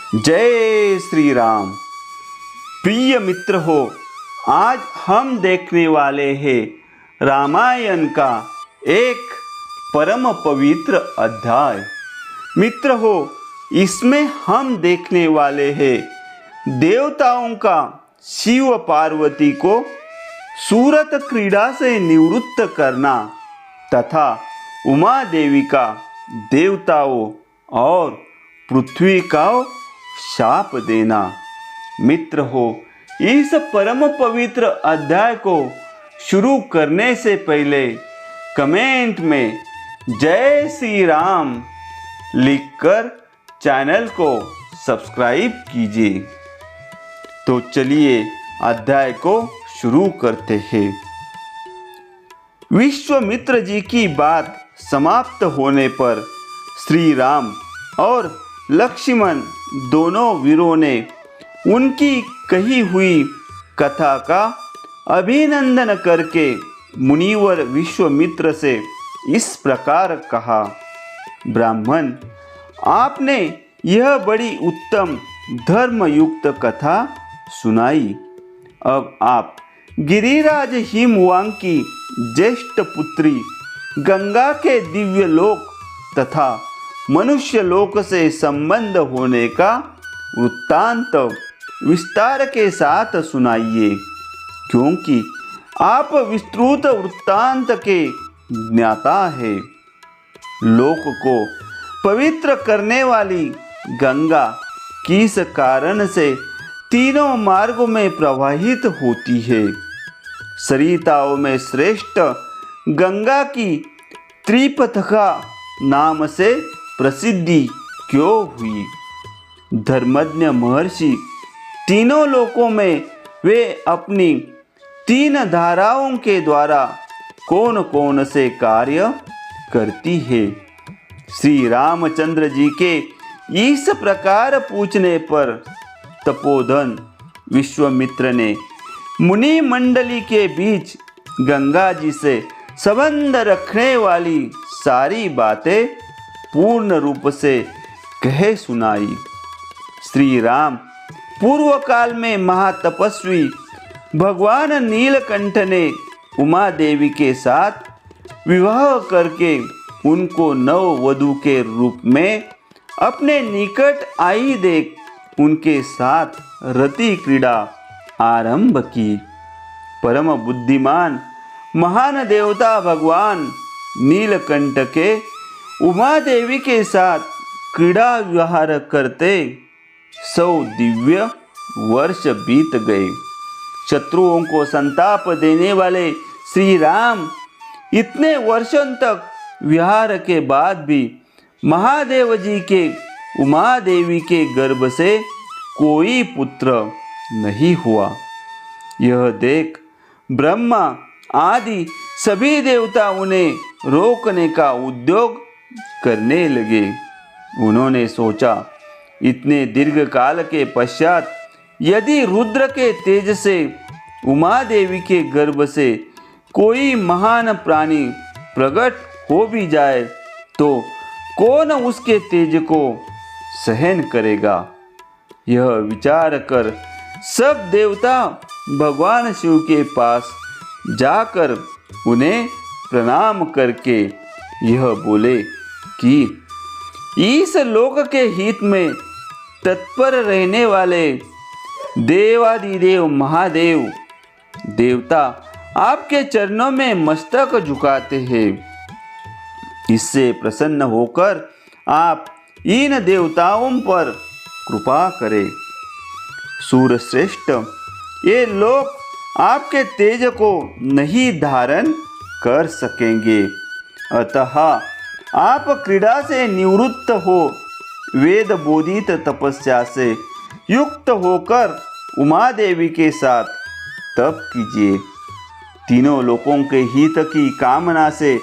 जय श्री राम। प्रिय मित्र हो, आज हम देखने वाले हैं रामायण का एक परम पवित्र अध्याय। मित्र हो, इसमें हम देखने वाले हैं देवताओं का शिव पार्वती को सूरत क्रीड़ा से निवृत्त करना तथा उमा देवी का देवताओं और पृथ्वी का शाप देना। मित्र हो, इस परम पवित्र अध्याय को शुरू करने से पहले कमेंट में जय श्री राम लिखकर चैनल को सब्सक्राइब कीजिए। तो चलिए अध्याय को शुरू करते हैं। विश्वामित्र जी की बात समाप्त होने पर श्री राम और लक्ष्मण दोनों वीरों ने उनकी कही हुई कथा का अभिनंदन करके मुनिवर विश्वामित्र से इस प्रकार कहा। ब्राह्मण, आपने यह बड़ी उत्तम धर्मयुक्त कथा सुनाई। अब आप गिरिराज हिमवान की ज्येष्ठ पुत्री गंगा के दिव्य लोक तथा मनुष्य लोक से संबंध होने का वृत्तांत विस्तार के साथ सुनाइए, क्योंकि आप विस्तृत वृत्तांत के ज्ञाता है। लोक को पवित्र करने वाली गंगा किस कारण से तीनों मार्गों में प्रवाहित होती है? सरिताओं में श्रेष्ठ गंगा की त्रिपथका नाम से प्रसिद्धि क्यों हुई? धर्मज्ञ महर्षि तीनों लोकों में वे अपनी तीन धाराओं के द्वारा कौन कौन से कार्य करती है? श्री रामचंद्र जी के इस प्रकार पूछने पर तपोधन विश्वामित्र ने मुनि मंडली के बीच गंगा जी से संबंध रखने वाली सारी बातें पूर्ण रूप से कह सुनाई। श्री राम पूर्व काल में महातपस्वी भगवान नीलकंठ ने उमा देवी के साथ विवाह करके उनको नववधू के रूप में अपने निकट आई देख उनके साथ रति क्रीड़ा आरंभ की। परम बुद्धिमान महान देवता भगवान नीलकंठ के उमा देवी के साथ क्रीड़ा विहार करते 100 दिव्य वर्ष बीत गए। शत्रुओं को संताप देने वाले श्री राम इतने वर्षों तक विहार के बाद भी महादेव जी के उमा देवी के गर्भ से कोई पुत्र नहीं हुआ। यह देख ब्रह्मा आदि सभी देवता उन्हें रोकने का उद्योग करने लगे। उन्होंने सोचा, इतने दीर्घ काल के पश्चात यदि रुद्र के तेज से उमा देवी के गर्भ से कोई महान प्राणी प्रकट हो भी जाए तो कौन उसके तेज को सहन करेगा? यह विचार कर सब देवता भगवान शिव के पास जाकर उन्हें प्रणाम करके यह बोले कि इस लोक के हित में तत्पर रहने वाले देवादिदेव महादेव देवता आपके चरणों में मस्तक झुकाते हैं। इससे प्रसन्न होकर आप इन देवताओं पर कृपा करें। सूरश्रेष्ठ, ये लोग आपके तेज को नहीं धारण कर सकेंगे, अतः आप क्रीड़ा से निवृत्त हो वेद बोधित तपस्या से युक्त होकर उमा देवी के साथ तप कीजिए। तीनों लोकों के हित की कामना से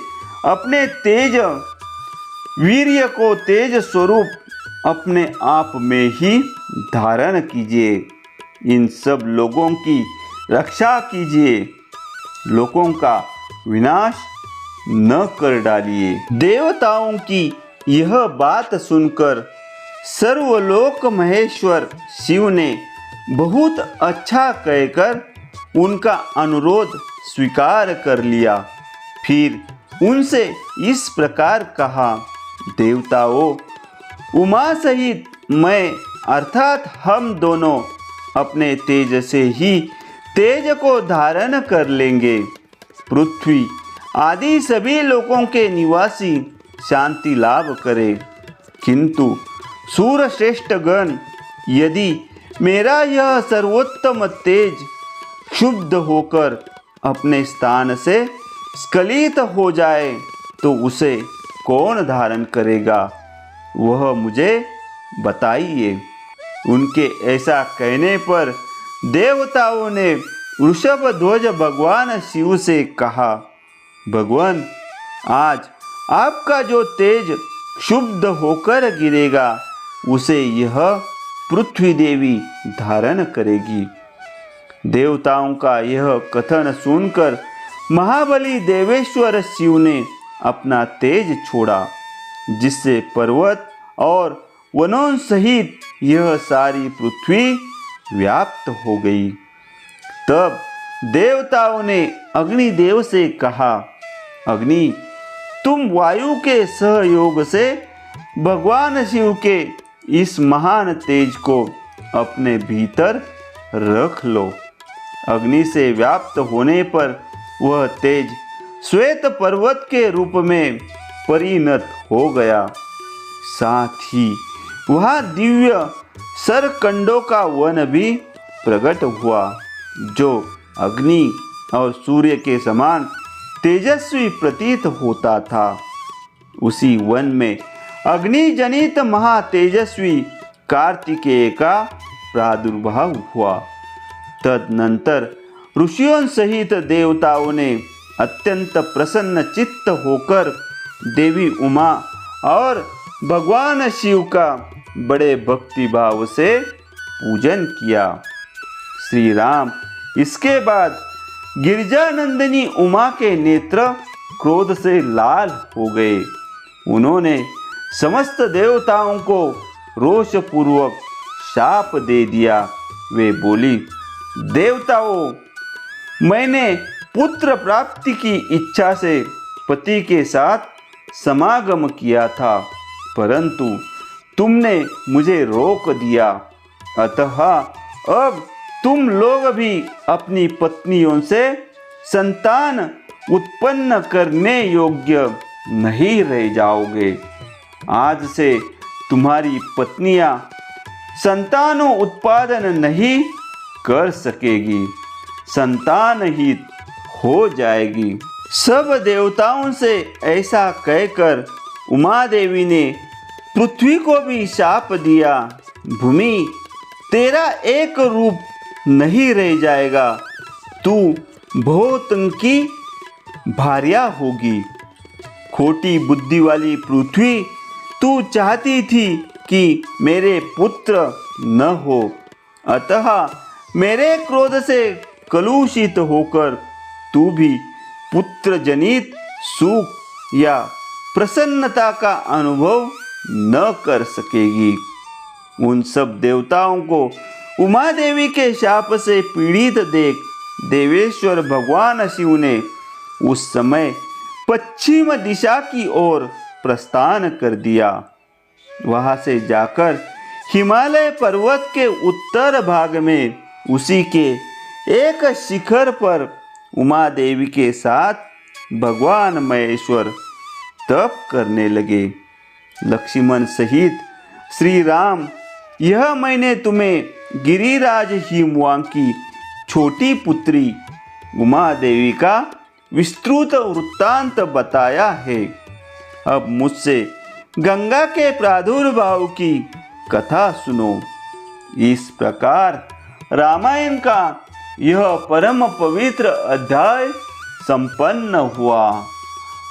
अपने तेज वीर्य को तेज स्वरूप अपने आप में ही धारण कीजिए। इन सब लोगों की रक्षा कीजिए, लोगों का विनाश न कर डालिए। देवताओं की यह बात सुनकर सर्वलोक महेश्वर शिव ने बहुत अच्छा कहकर उनका अनुरोध स्वीकार कर लिया। फिर उनसे इस प्रकार कहा, देवताओं, उमा सहित मैं अर्थात हम दोनों अपने तेज से ही तेज को धारण कर लेंगे। पृथ्वी आदि सभी लोगों के निवासी शांति लाभ करे, किंतु सूर श्रेष्ठ गण, यदि मेरा यह सर्वोत्तम तेज क्षुब्ध होकर अपने स्थान से स्खलित हो जाए तो उसे कौन धारण करेगा, वह मुझे बताइए। उनके ऐसा कहने पर देवताओं ने वृषभध्वज भगवान शिव से कहा, भगवान, आज आपका जो तेज क्षुब्ध होकर गिरेगा उसे यह पृथ्वी देवी धारण करेगी। देवताओं का यह कथन सुनकर महाबली देवेश्वर शिव ने अपना तेज छोड़ा, जिससे पर्वत और वनों सहित यह सारी पृथ्वी व्याप्त हो गई। तब देवताओं ने अग्निदेव से कहा, अग्नि, तुम वायु के सहयोग से भगवान शिव के इस महान तेज को अपने भीतर रख लो। अग्नि से व्याप्त होने पर वह तेज श्वेत पर्वत के रूप में परिणत हो गया। साथ ही वह दिव्य सरकंडों का वन भी प्रकट हुआ, जो अग्नि और सूर्य के समान तेजस्वी प्रतीत होता था। उसी वन में अग्नि जनित महातेजस्वी कार्तिकेय का प्रादुर्भाव हुआ। तदनंतर ऋषियों सहित देवताओं ने अत्यंत प्रसन्न चित्त होकर देवी उमा और भगवान शिव का बड़े भक्ति भाव से पूजन किया। श्री राम इसके बाद गिरिजानंदिनी उमा के नेत्र क्रोध से लाल हो गए। उन्होंने समस्त देवताओं को रोषपूर्वक शाप दे दिया। वे बोली, देवताओं, मैंने पुत्र प्राप्ति की इच्छा से पति के साथ समागम किया था, परंतु तुमने मुझे रोक दिया। अतः अब तुम लोग भी अपनी पत्नियों से संतान उत्पन्न करने योग्य नहीं रह जाओगे। आज से तुम्हारी पत्नियां संतानों उत्पादन नहीं कर सकेगी, संतानहीन हो जाएगी। सब देवताओं से ऐसा कहकर उमा देवी ने पृथ्वी को भी शाप दिया, भूमि, तेरा एक रूप नहीं रह जाएगा, तू बहुतंकी भार्या होगी। खोटी बुद्धि वाली पृथ्वी, तू चाहती थी कि मेरे पुत्र न हो, अतः मेरे क्रोध से कलुषित होकर तू भी पुत्र जनित सुख या प्रसन्नता का अनुभव न कर सकेगी। उन सब देवताओं को उमा देवी के शाप से पीड़ित देख देवेश्वर भगवान शिव ने उस समय पश्चिम दिशा की ओर प्रस्थान कर दिया। वहां से जाकर हिमालय पर्वत के उत्तर भाग में उसी के एक शिखर पर उमा देवी के साथ भगवान महेश्वर तप करने लगे। लक्ष्मण सहित श्री राम, यह मैंने तुम्हें गिरिराज हिमवान की छोटी पुत्री उमा देवी का विस्तृत वृत्तांत बताया है। अब मुझसे गंगा के प्रादुर्भाव की कथा सुनो। इस प्रकार रामायण का यह परम पवित्र अध्याय संपन्न हुआ।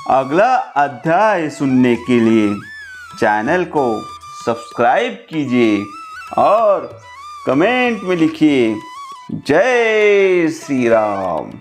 अगला अध्याय सुनने के लिए चैनल को सब्सक्राइब कीजिए और कमेंट में लिखिए, जय श्री राम।